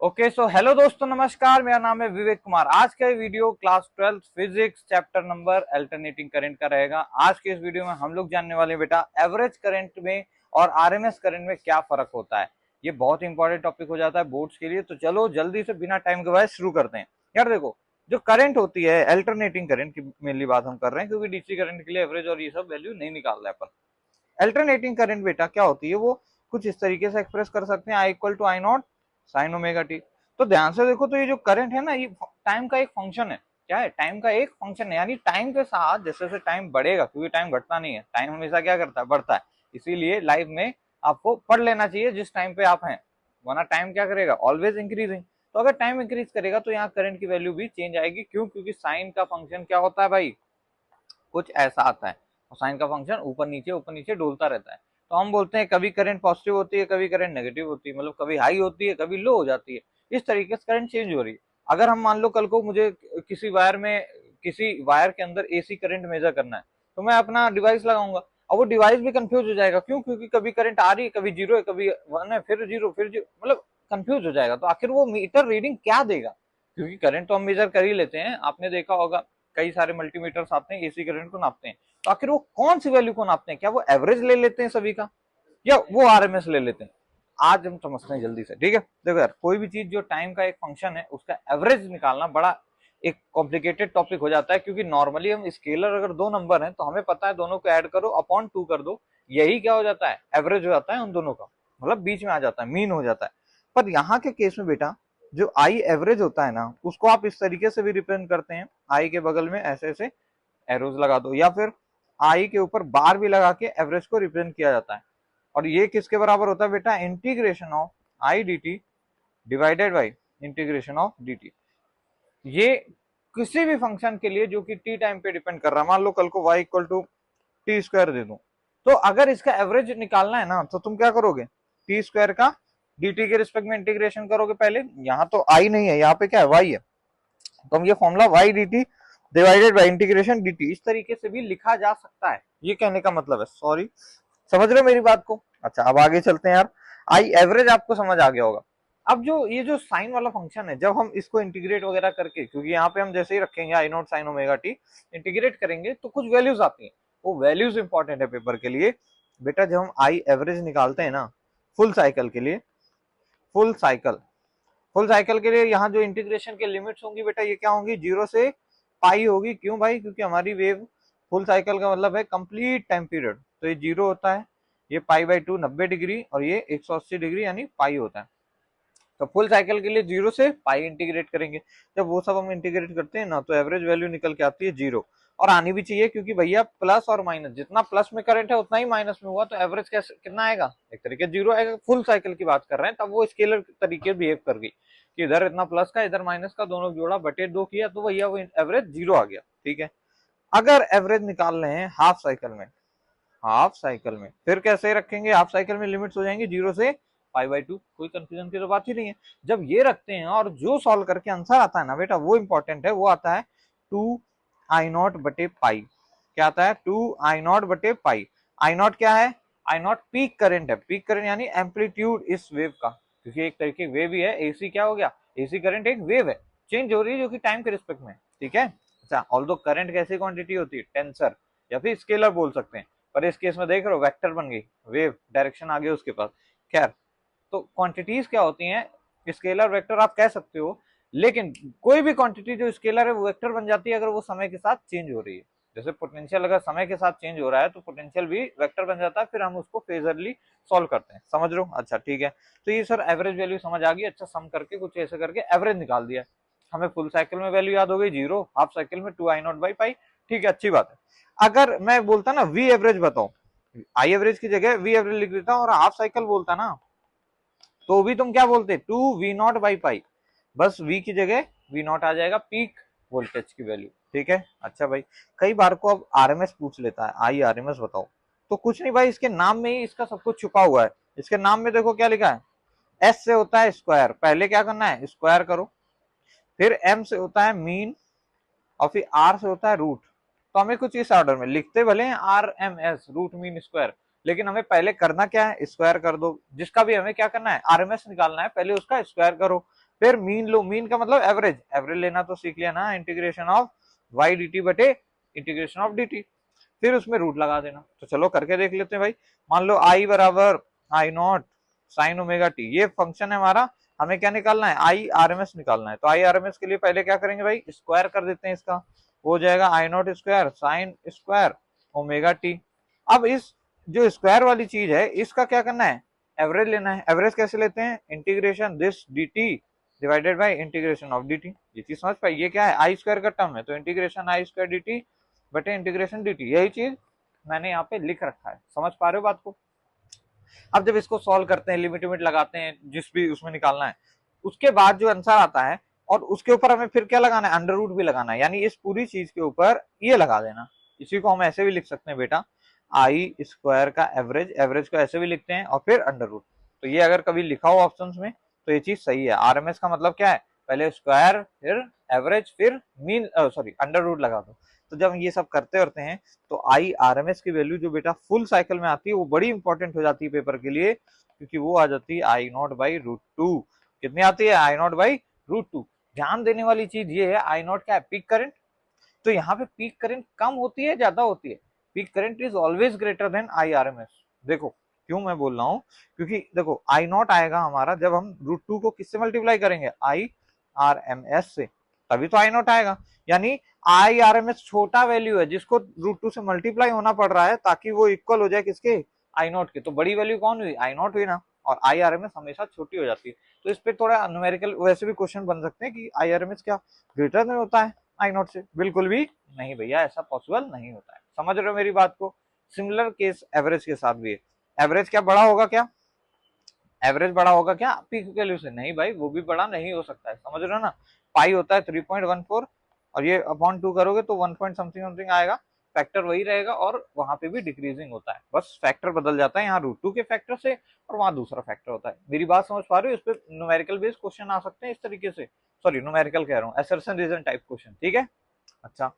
Okay so hello दोस्तों, नमस्कार। मेरा नाम है विवेक कुमार। आज का video class 12 physics chapter number alternating current का रहेगा। आज के इस वीडियो में हम लोग जानने वाले हैं बेटा एवरेज करंट में और आरएमएस करंट में क्या फर्क होता है। ये बहुत इंपॉर्टेंट टॉपिक हो जाता है बोर्ड्स के लिए। तो चलो जल्दी से बिना टाइम गवाए शुरू करते हैं। यार देखो, जो करंट होती है अल्टरनेटिंग करंट की मेनली बात हम कर रहे हैं, क्योंकि डीसी करंट के लिए एवरेज और ये सब वैल्यू नहीं निकाल रहे अपन। अल्टरनेटिंग करंट बेटा क्या होती है, वो कुछ इस तरीके से एक्सप्रेस कर सकते हैं, I equal to I naught sine omega t. तो ध्यान से देखो, तो ये जो करंट है ना, ये टाइम का एक फंक्शन है। क्या है? टाइम का एक फंक्शन है। यानी टाइम के साथ जैसे जैसे टाइम बढ़ेगा, क्योंकि टाइम घटता नहीं है, टाइम हमेशा क्या करता है? बढ़ता है। इसीलिए लाइफ में आपको पढ़ लेना चाहिए जिस टाइम पे आप हैं, वरना टाइम क्या करेगा? Always increasing. तो अगर टाइम इंक्रीज करेगा तो यहाँ करंट की वैल्यू भी चेंज आएगी। क्यों? क्योंकि साइन का फंक्शन क्या होता है भाई? कुछ ऐसा आता है। और साइन का फंक्शन ऊपर नीचे डोलता रहता है। तो हम बोलते हैं कभी करंट पॉजिटिव होती है, कभी करंट नेगेटिव होती है, मतलब कभी हाई होती है, कभी लो हो जाती है। इस तरीके से करंट चेंज हो रही है। अगर हम मान लो कल को मुझे किसी वायर के अंदर एसी करंट मेजर करना है, तो मैं अपना डिवाइस लगाऊंगा। और वो डिवाइस भी कंफ्यूज हो जाएगा। क्यों? क्योंकि कभी करंट आ रही है, कभी जीरो है, कभी वन है, फिर जीरो, फिर जीरो, मतलब कंफ्यूज हो जाएगा। तो आखिर वो मीटर रीडिंग क्या देगा? क्योंकि करंट तो हम मेजर कर ही लेते हैं, आपने देखा होगा कई सारे मल्टीमीटर्स आते हैं एसी करंट को नापते हैं। तो आखिर वो कौन सी वैल्यू को नापते हैं? क्या वो एवरेज ले लेते हैं सभी का, या वो आरएमएस ले लेते हैं? आज हम समझते हैं जल्दी से, ठीक है। देखो यार, कोई भी चीज जो टाइम का एक फंक्शन है, उसका एवरेज निकालना बड़ा एक कॉम्प्लिकेटेड टॉपिक हो जाता है। क्योंकि नॉर्मली हम स्केलर अगर दो नंबर हैं तो हमें पता है दोनों को ऐड करो अपॉन 2 कर दो, यही क्या हो जाता है? एवरेज हो जाता है उन दोनों का, मतलब बीच में आ जाता है, मीन हो जाता है। पर यहाँ के केस में बेटा, जो आई एवरेज होता है ना, उसको आप इस तरीके से भी रिप्रेजेंट करते हैं। आई के बगल में ऐसे ऐसे एरोज लगा दो, या फिर आई के ऊपर बार भी लगा के एवरेज को रिप्रेजेंट किया जाता है। और ये किसके बराबर होता है बेटा? Integration of I D T divided by integration of D T. ये किसी भी फंक्शन के लिए जो कि टी टाइम पे डिपेंड कर रहा है। मान लो कल को y equal to t square दे दूं, तो अगर इसका एवरेज निकालना है ना, तो तुम क्या करोगे? टी स्क्वायर का dt के रिस्पेक्ट में इंटीग्रेशन करोगे पहले। यहाँ तो आई नहीं है, यहाँ पे क्या है? y है। तो हम ये formula y dt divided by integration dt इस तरीके से भी लिखा जा सकता है। ये कहने का मतलब है, सॉरी, समझ रहे हो मेरी बात को? अच्छा, अब आगे चलते हैं यार। आई एवरेज आपको समझ आ गया होगा। अब जो ये जो साइन वाला फंक्शन है, जब हम इसको इंटीग्रेट वगैरह करके, क्योंकि यहाँ पे हम जैसे ही रखेंगे I naught sine omega t, integrate करेंगे तो कुछ वैल्यूज आती हैं। वो वैल्यूज इंपॉर्टेंट है पेपर के लिए बेटा। जब हम आई एवरेज निकालते हैं ना फुल साइकिल के लिए, फुल साइकिल फुल साइकिल के लिए यहाँ जो इंटीग्रेशन के लिमिट्स होंगी बेटा, ये क्या होंगी? 0 से पाई होगी। क्यों भाई? क्योंकि हमारी वेव फुल साइकिल का मतलब है कंप्लीट टाइम पीरियड। तो ये 0 होता है, ये पाई बाई 2 90 डिग्री, और ये 180 डिग्री यानी पाई होता है। तो फुल साइकिल के लिए 0 से पाई इंटीग्रेट करेंगे। जब वो सब हम इंटीग्रेट करते हैं ना, तो एवरेज वैल्यू निकल के आती है 0। और आनी भी चाहिए, क्योंकि भैया प्लस और माइनस, जितना प्लस में करंट है उतना ही माइनस में हुआ, तो एवरेज कैसे कितना आएगा? एक तरीके 0 आएगा। फुल साइकिल की बात कर रहे हैं, तब वो स्केलर तरीके बिहेव कर गई कि इधर इतना प्लस का, इधर माइनस का, दोनों जोड़ा बटे 2 किया, तो भैया वो एवरेज 0 आ गया। ठीक है। अगर एवरेज निकाल रहे हैं हाफ साइकिल में, हाफ साइकिल में फिर कैसे रखेंगे? हाफ साइकिल में लिमिट्स हो जाएंगी 0 से पाई बाई 2। कोई कंफ्यूजन की तो बात ही नहीं है। जब ये रखते हैं और जो सॉल्व करके आंसर आता है ना बेटा, वो इंपॉर्टेंट है। वो आता है 2 आई नॉट बटे पाई। क्या आता है? 2 आई नॉट बटे पाई। आई नॉट क्या है? आई नॉट पीक करंट है। पीक करंट यानी एम्पलीट्यूड इस वेव का, क्योंकि एक तरीके वेव ही है। एसी क्या हो गया? एसी करंट एक वेव है, चेंज हो रही है जो कि टाइम के रिस्पेक्ट में। ठीक है। अच्छा, ऑल्दो करंट कैसी क्वांटिटी होती है? टेंसर या फिर स्केलर बोल सकते हैं। पर इस केस में देख रहे हो वेक्टर बन गई, वेव डायरेक्शन आ गई उसके पास। खैर, तो क्वांटिटीज क्या होती हैं? स्केलर वेक्टर आप कह सकते हो, लेकिन कोई भी क्वांटिटी जो स्केलर है वो वेक्टर बन जाती है अगर वो समय के साथ चेंज हो रही है। जैसे पोटेंशियल अगर समय के साथ चेंज हो रहा है तो पोटेंशियल भी वेक्टर बन जाता है, फिर हम उसको फेजरली सॉल्व करते हैं। समझ रहे हो? अच्छा ठीक है। तो ये सर एवरेज वैल्यू समझ आ गई। अच्छा, सम करके कुछ ऐसे करके एवरेज निकाल दिया। हमें फुल साइकिल में वैल्यू याद हो गई 0, हाफ साइकिल में 2 आई नॉट बाई पाई। ठीक है, अच्छी बात है। अगर मैं बोलता ना वी एवरेज बताओ, आई एवरेज की जगह वी एवरेज लिख देता और हाफ साइकिल बोलता ना, तो भी तुम क्या बोलते? 2 वी नॉट बाई पाई। बस वी की जगह वी नॉट आ जाएगा, पीक वोल्टेज की वैल्यू। ठीक है। अच्छा भाई, कई बार को अब आरएमएस पूछ लेता है, आई आरएमएस बताओ। तो कुछ नहीं भाई, इसके नाम में ही इसका सब कुछ छुपा हुआ है। इसके नाम में देखो क्या लिखा है? एस से होता है स्क्वायर, पहले क्या करना है? स्क्वायर करो। फिर एम से होता है मीन, और फिर आर से होता है रूट। तो हमें कुछ इस ऑर्डर में लिखते भले हैं R M S, root mean square, लेकिन हमें पहले करना क्या है? स्क्वायर कर दो। जिसका भी हमें क्या करना है? आरएमएस निकालना है, पहले उसका स्क्वायर करो। फिर मीन लो, मीन का मतलब एवरेज, एवरेज लेना तो सीख लिया ना, integration of Y D T बटे इंटीग्रेशन ऑफ डी टी, फिर उसमें रूट लगा देना। तो चलो करके देख लेते हैं भाई। मान लो आई बराबर आई नॉट साइन ओमेगा टी, ये फंक्शन है हमारा, हमें क्या निकालना है, आई आर एम एस निकालना है। तो आई आर एम एस के लिए पहले क्या करेंगे भाई, स्क्वायर कर देते हैं इसका, हो जाएगा I naught square sine square omega t. अब इस जो स्क्वायर वाली चीज है इसका क्या करना है, एवरेज लेना है। एवरेज कैसे लेते हैं, integration this D T divided by integration of D T. ये चीज समझ पाई, ये क्या है, आई स्क्वायर का टर्म है, तो इंटीग्रेशन आई स्क्वायर डी टी बटे इंटीग्रेशन डी टी, यही चीज मैंने यहाँ पे लिख रखा है। समझ पा रहे हो बात को। अब जब इसको सॉल्व करते हैं, लिमिट लिमिट लगाते हैं, जिस भी उसमें निकालना है, उसके बाद जो आंसर आता है और उसके ऊपर हमें फिर क्या लगाना है, अंडर रूट भी लगाना है, यानी इस पूरी चीज के ऊपर ये लगा देना। इसी को हम ऐसे भी लिख सकते हैं बेटा, आई स्क्वायर का एवरेज, एवरेज को ऐसे भी लिखते हैं और फिर अंडर रूट। तो ये अगर कभी लिखा हो ऑप्शंस में तो ये चीज सही है। आरएमएस का मतलब क्या है, पहले स्क्वायर फिर एवरेज फिर मीन सॉरी अंडर रूट लगा दो। तो जब ये सब करते रहते हैं तो आई आरएमएस की वैल्यू जो बेटा फुल साइकिल में आती है वो बड़ी इंपॉर्टेंट हो जाती है पेपर के लिए, क्योंकि वो आ जाती है I naught by root to. कितनी आती है, I naught by root to. ध्यान देने वाली चीज ये है, आई नॉट क्या है, पीक करंट। तो यहाँ पे पीक करंट कम होती है ज्यादा होती है, peak current is always greater than I R M S. देखो क्यों मैं बोल रहा हूँ, क्योंकि देखो आई नॉट आएगा हमारा जब हम रूट टू को किससे मल्टीप्लाई करेंगे, आई आर एम एस से, तभी तो आई नॉट आएगा। यानी आई आर एम एस छोटा वैल्यू है जिसको रूट टू से मल्टीप्लाई होना पड़ रहा है ताकि वो इक्वल हो जाए किसके, आई नॉट के। तो बड़ी वैल्यू कौन हुई, आई नॉट हुई ना, और आई आर एम एस हमेशा छोटी हो जाती है। तो इस पे थोड़ा न्यूमेरिकल वैसे भी क्वेश्चन बन सकते हैं कि आई आर एम एस क्या ग्रेटर नहीं होता है आई नॉट से, बिल्कुल भी नहीं भैया, ऐसा पॉसिबल नहीं होता है। समझ रहे हो मेरी बात को। सिमिलर केस एवरेज के साथ भी है। एवरेज क्या बड़ा होगा क्या, एवरेज बड़ा होगा क्या पीक वैल्यू से, नहीं भाई वो भी बड़ा नहीं हो सकता है। समझ रहे हो ना, पाई होता है 3.14 और ये अपॉन 2 करोगे तो 1 पॉइंट समथिंग समथिंग आएगा, फैक्टर वही रहेगा और वहां पे भी डिक्रीजिंग होता है, बस फैक्टर बदल जाता है यहाँ रूट टू के फैक्टर से और वहां दूसरा फैक्टर होता है। मेरी बात समझ पा रहे हो, इस पे न्यूमेरिकल बेस्ड क्वेश्चन आ सकते हैं इस तरीके से, सॉरी न्यूमेरिकल कह रहा हूँ, असर्शन रीजन टाइप क्वेश्चन, ठीक है। अच्छा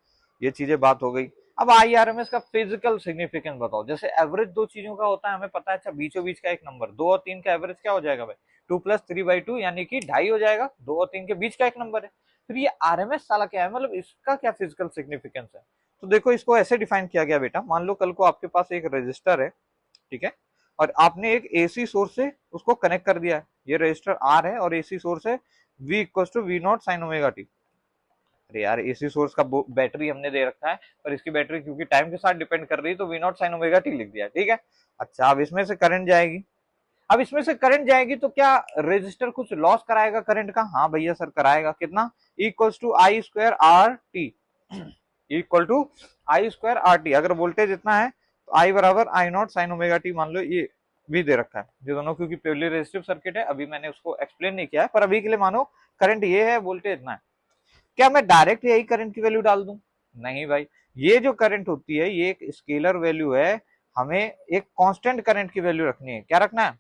ये चीजें बात हो गई। अब आईआरएमएस का फिजिकल सिग्निफिकेंस बताओ। जैसे एवरेज दो चीजों का होता है हमें पता है, अच्छा बीचों बीच का एक नंबर, 2 और 3 का एवरेज क्या हो जाएगा भाई, 2 + 3/2 यानी कि 2.5 हो जाएगा, 2 और 3 के बीच का एक नंबर है। फिर ये आरएमएस साला क्या है, मतलब इसका क्या फिजिकल सिग्निफिकेंस है। तो देखो इसको ऐसे डिफाइन किया गया बेटा, मान लो कल को आपके पास एक रजिस्टर है, ठीक है, और आपने एक एसी सोर्स से उसको कनेक्ट कर दिया है, ये रजिस्टर आर है और एसी सोर्स है V = V0 sin omega T. अरे यार एसी सोर्स का बैटरी हमने दे रखा है, पर इसकी बैटरी क्योंकि टाइम के साथ डिपेंड कर रही है तो V0 sin ओमेगा टी लिख दिया, ठीक है। अच्छा अब इसमें से करंट जाएगी, अब इसमें से करंट जाएगी तो क्या रेजिस्टर कुछ लॉस कराएगा करंट का, हाँ भैया सर कराएगा, कितना, =I²RT अगर वोल्टेज इतना है तो I = I0 sin omega T, मान लो ये भी दे रखा है, ये दोनों क्योंकि प्योरली रेजिस्टिव सर्किट है, अभी मैंने उसको एक्सप्लेन नहीं किया है, पर अभी के लिए मानो करंट ये है, वोल्टेज इतना है। क्या मैं डायरेक्ट यही करंट की वैल्यू डाल दूं, नहीं भाई, ये जो करंट होती है ये एक स्केलर वैल्यू है, हमें एक कांस्टेंट करंट की वैल्यू रखनी है। क्या रखना है,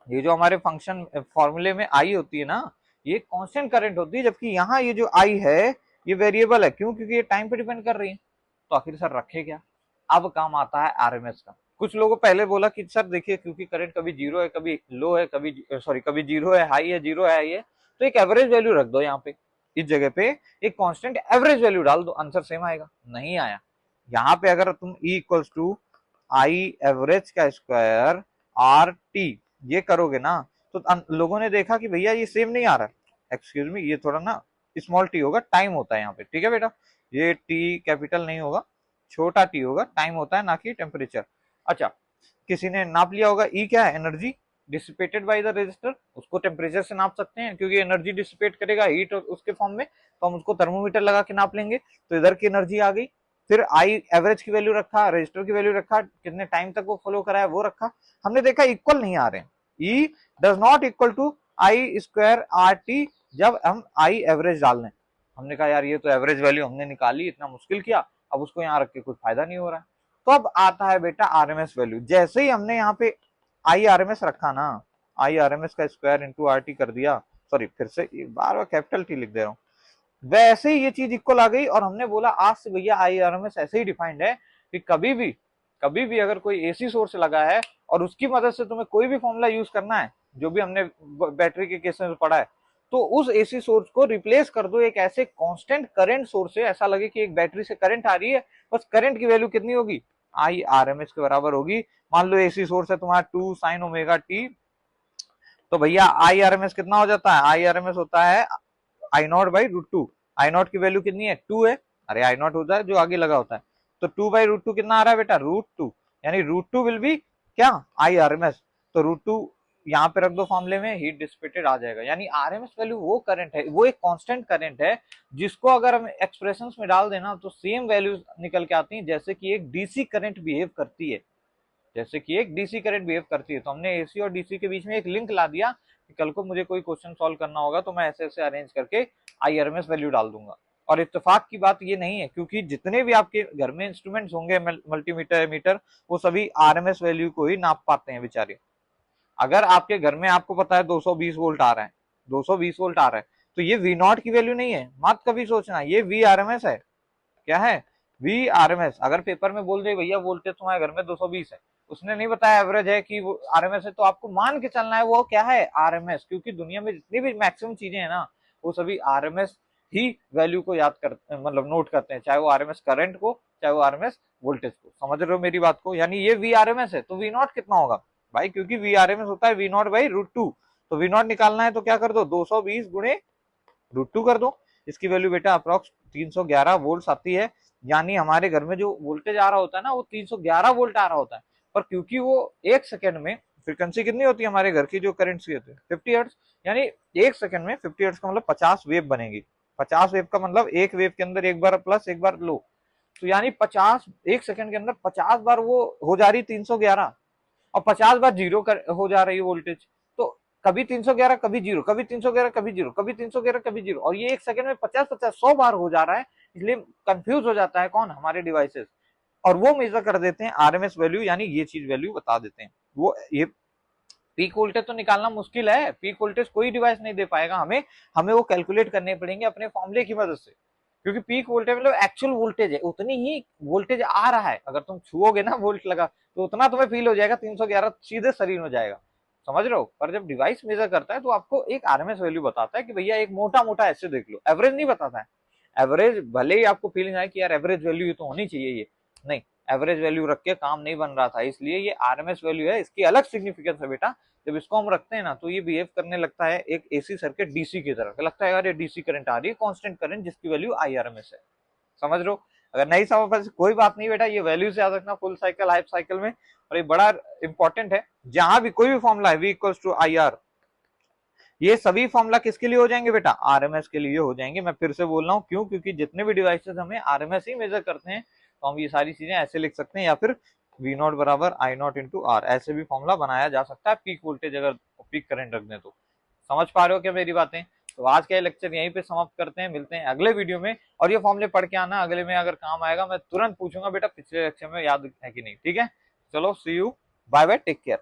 ये जो हमारे फंक्शन फॉर्मूले में आई होती है ना, ये कांस्टेंट करंट होती है, जबकि यहाँ ये जो आई है ये वेरिएबल है, क्यों, क्योंकि ये टाइम पे डिपेंड कर रही है। तो आखिर सर रखे क्या, अब काम आता है आरएमएस का। कुछ लोगों पहले बोला कि सर देखिए क्योंकि करंट कभी जीरो है कभी लो है, कभी सॉरी कभी जीरो है हाई है, जीरो है हाई है, तो एक एवरेज वैल्यू रख दो यहाँ पे, इस जगह पे एक कांस्टेंट एवरेज वैल्यू डाल दो, आंसर सेम आएगा। नहीं आया, यहाँ पे अगर तुम E = I एवरेज का स्क्वायर RT ये करोगे ना तो लोगों ने देखा कि भैया ये सेम नहीं आ रहा है, एक्सक्यूज मी ये थोड़ा ना स्मॉल टी होगा, टाइम होता है यहाँ पे, ठीक है बेटा, ये टी कैपिटल नहीं होगा, छोटा टी होगा, टाइम होता है ना कि टेम्परेचर। अच्छा किसी ने नाप लिया होगा, ई क्या है, energy dissipated by the resistor, उसको टेम्परेचर से नाप सकते हैं क्योंकि एनर्जी डिसिपेट करेगा हीट उसके फॉर्म में, तो हम उसको थर्मोमीटर लगा के नाप लेंगे, तो इधर की एनर्जी आ गई। फिर आई एवरेज की वैल्यू रखा, रजिस्टर की वैल्यू रखा, कितने टाइम तक वो फॉलो कराया वो रखा, हमने देखा इक्वल नहीं आ रहे हैं, E does not equal to I²RT जब हम आई एवरेज डाल लें। हमने कहा यार ये तो एवरेज वैल्यू हमने निकाली, इतना मुश्किल किया, अब उसको यहाँ रख के कुछ फायदा नहीं हो रहा है। तो अब आता है बेटा आरएमएस वैल्यू, जैसे ही हमने यहाँ पे आई आरएमएस रखा ना, आई आरएमएस का स्क्वायर इंटू आरटी कर दिया, सॉरी फिर से बार बार कैपिटल टी लिख दे रहा हूँ, वैसे ही ये चीज इक्वल आ गई और हमने बोला आज से भैया आई आरएमएस ऐसे ही डिफाइंड है कि कभी भी अगर कोई एसी सोर्स लगा है और उसकी मदद से तुम्हें कोई भी फॉर्मूला यूज करना है, जो भी हमने बैटरी के केस में पढ़ा है, तो उस एसी सोर्स को रिप्लेस कर दो एक ऐसे कांस्टेंट करंट सोर्स से, ऐसा लगे कि एक बैटरी से करंट आ रही है, बस करंट की वैल्यू कितनी होगी, आई आर एम एस के बराबर होगी। मान लो एसी सोर्स है तुम्हारा 2 sin ओमेगा टी, तो भैया आई आर एम एस कितना हो जाता है, आई आर एम एस होता है I naught by root two. I naught की वैल्यू कितनी है, 2 है, अरे आई नॉट होता है जो आगे लगा होता है, तो 2 बाई रूट टू कितना आ रहा है बेटा, रूट टू, यानी रूट टू विल बी क्या, आई आर एम एस। तो रूट टू यहाँ पे रख दो फॉर्मूले में, हीट डिसिपेटेड आ जाएगा। यानी आरएमएस वैल्यू वो करंट है, वो एक कांस्टेंट करंट है जिसको अगर हम एक्सप्रेशंस में डाल देना तो सेम वैल्यूज निकल के आती हैं जैसे कि एक डीसी करंट बिहेव करती है, जैसे कि एक डीसी करंट बिहेव करती है। तो हमने एसी और डीसी के बीच में एक लिंक ला दिया कि कल को मुझे कोई क्वेश्चन सॉल्व करना होगा तो मैं ऐसे ऐसे अरेंज करके आईआरएमएस वैल्यू डाल दूंगा। और इत्तेफाक की बात ये नहीं है, क्योंकि जितने भी आपके घर में इंस्ट्रूमेंट्स होंगे मल्टीमीटर मीटर, वो सभी आरएमएस वैल्यू को ही नाप पाते हैं बेचारे। अगर आपके घर में आपको पता है 220 वोल्ट आ रहा है, 220 वोल्ट आ रहा है, तो ये वी नॉट की वैल्यू नहीं है, मत कभी सोचना, ये वी आरएमएस है। क्या है, वी आरएमएस। अगर पेपर में बोल दे भैया वोल्टेज तुम्हारे घर में 220 है, उसने नहीं बताया एवरेज है कि वो आरएमएस है, तो आपको मान के चलना है वो क्या है, आरएमएस। क्योंकि दुनिया में जितनी भी मैक्सिमम चीजें हैं ना, वो सभी आरएमएस ही वैल्यू को याद कर, मतलब नोट करते हैं, चाहे वो आरएमएस करंट को, चाहे वो आरएमएस वोल्टेज को। समझ रहे हो मेरी बात को, यानी ये वी आरएमएस है, तो वी नॉट कितना होगा भाई, क्योंकि वी आरएमएस होता है V naught by root two, तो वी नॉट निकालना है तो क्या कर दो, 220 गुणे रूट टू कर दो। इसकी वैल्यू बेटा अप्रोक्स 311 वोल्ट आती है। यानी हमारे घर में जो वोल्टेज आ रहा होता है ना, वो 311 वोल्ट आ रहा होता है, पर क्योंकि वो एक सेकंड में, फ्रीक्वेंसी कितनी होती है हमारे घर की जो करंट की होती है 50 हर्ट्ज, यानी एक सेकंड में 50 हर्ट्ज का मतलब 50 वेव बनेगी। 50 वेव का मतलब एक वेव के अंदर एक बार प्लस एक बार लो, तो यानी 50 एक सेकंड के अंदर 50 बार वो हो जा रही 311, और 50 बार जीरो हो जा रही है वोल्टेज। तो कभी 311 कभी जीरो, कभी 311 कभी जीरो, कभी 311 कभी जीरो, और ये एक सेकंड में 50-50 100 बार हो जा रहा है। इसलिए कंफ्यूज हो जाता है कौन, हमारे डिवाइसेस, और वो मेजर कर देते हैं आरएमएस वैल्यू, यानी ये चीज वैल्यू बता देते हैं वो। ये पीक वोल्टेज तो निकालना मुश्किल है, पीक वोल्टेज कोई डिवाइस नहीं दे पाएगा हमें, हमें वो कैलकुलेट करने पड़ेंगे अपने फॉर्मूले की मदद से। क्योंकि पीक वोल्टेज मतलब एक्चुअल वोल्टेज है, उतनी ही वोल्टेज आ रहा है, अगर तुम छुओगे ना वोल्ट लगा तो उतना तुम्हें फील हो जाएगा, 311 सीधे शरीर में जाएगा, समझ रहे हो। पर जब डिवाइस मेजर करता है तो आपको एक आरएमएस वैल्यू बताता है कि भैया एक मोटा मोटा ऐसे देख लो, एवरेज नहीं बताता है। एवरेज भले ही आपको फीलिंग आए कि यार एवरेज वैल्यू तो होनी चाहिए, ये नहीं, एवरेज वैल्यू रख के काम नहीं बन रहा था, इसलिए ये आरएमएस वैल्यू है, इसकी अलग सिग्निफिकेंस है बेटा। जब इसको हम रखते हैं ना तो ये बिहेव करने लगता है एक एसी सर्किट डीसी की तरह, लगता है यार ये डीसी करंट आ रही है, कांस्टेंट करंट जिसकी वैल्यू आईआरएमएस है, समझ लो। अगर नहीं समझ कोई बात नहीं बेटा, ये वैल्यू से याद रखना फुल साइकिल हाइफ साइकिल में, और ये बड़ा इंपॉर्टेंट है। जहां भी कोई भी फॉर्मूला है, V equals to I R, ये सभी फॉर्मूला किसके लिए हो जाएंगे बेटा, आरएमएस के लिए हो जाएंगे। मैं फिर से बोल रहा हूँ, क्यों, क्योंकि जितने भी डिवाइसेस हमें आरएमएस ही मेजर करते हैं, तो हम ये सारी चीजें ऐसे लिख सकते हैं, या फिर वी नॉट बराबर आई नॉट इंटू आर, ऐसे भी फॉर्मूला बनाया जा सकता है पीक वोल्टेज अगर पीक करंट रख दें तो। समझ पा रहे हो क्या मेरी बातें। तो आज का लेक्चर यहीं पे समाप्त करते हैं, मिलते हैं अगले वीडियो में। और ये फॉर्मूले पढ़ के आना, अगले में अगर काम आएगा मैं तुरंत पूछूंगा बेटा पिछले लेक्चर में याद है कि नहीं, ठीक है। चलो see you, bye bye, take care.